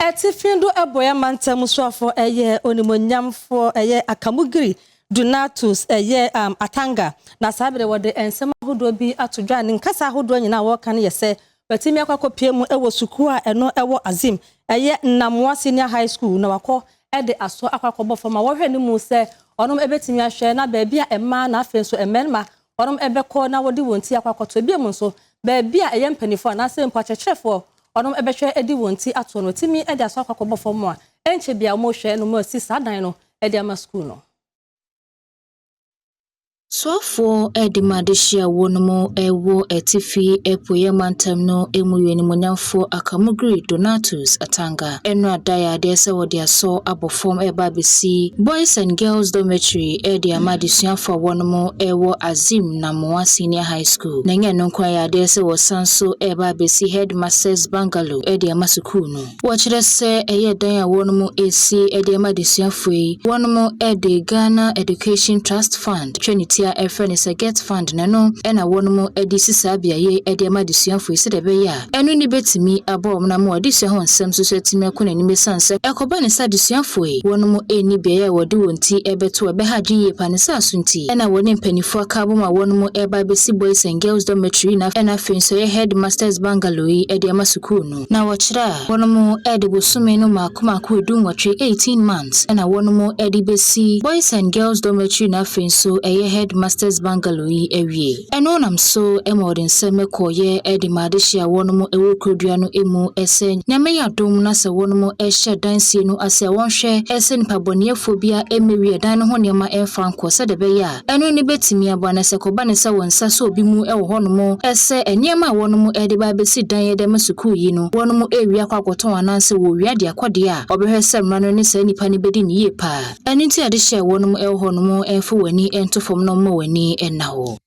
Etifindu eboya mantam suafo eye onimonyamfo eye Akamugiri Donatus eye Atanga na sabere wode ensema hodo bi atodwa ne nkasa hodo nyina wo kan yese batimi akakopie mu ewo suku a eno ewo Azim eye Namwa Senior High School na wako ede aso akakobọ fama wo hwe ni mu se onom ebetimi ahwe na baabia emma na afenso emenma onom ebekọ na wodi wonti akakoto bi mu nso baabia eye mpanifo na se mpachechefo onom ebehwe edi wonti ato no timi ede aso akakobọ fama a enche bia mo hwe no mo asisa dan no ede ama school no Swafo edimadeshia wonomo ewo etifi epoye mantam no emuye monyamfo Akamugiri Donatus Atanga eno adaya dese wodi aso abofom eba besi Boys and Girls Dormitory edi amadisuafo wonomo ewo Azim Namwa Senior High School nenye nonkwa ya dese wo sanso eba besi Headmasters Bungalow edi amasukuu no wo se eye dan a wonomo esi edi amadisuafo yi wonomo edi Ghana Education Trust Fund Trinity a friend is a get fund nano ena wonomo edi sisabia ye edi amadisuafo isi debe ya enu ni betimi abom na mo adisua ho nsem so etimi akona ni mesanse ekoba ne sadisuafo yi wonomo eni bia ya wodi wonti ebeto ebehadwen ye panisa asunti ena woni mpanifo akabo ma wonomo eba besi Boys and Girls Dormitory na ena fenso ye Headmasters Bungalow yi edi amasukuu no na wochira wonomo edi bosume no makoma ko edu nwotwe 18 months ena wonomo edi besi Boys and Girls Dormitory na fenso eye Headmasters Bungalow yi ewie eno nam so emodin seme koye edi madeshia wonomo ewo krodua no emu ese nyame ya dom na se wonomo ehye dansie no ase wonhwe ese nipaboniefo bia emewie dan no ho nema emfa nko se de be ya eno ni betimi abana se koba ne se wonsa so obi mu ewo honomo ese enyema wonomo edi ba besi dan ye de masukuu yi no wonomo ewie akwakoton ananse wo wi ade akode a obehwe se mrano ne se nipa ne bedi ni ye pa eni ti adeshia wonomo ewo honomo enfo wani entofom no mo wani enawo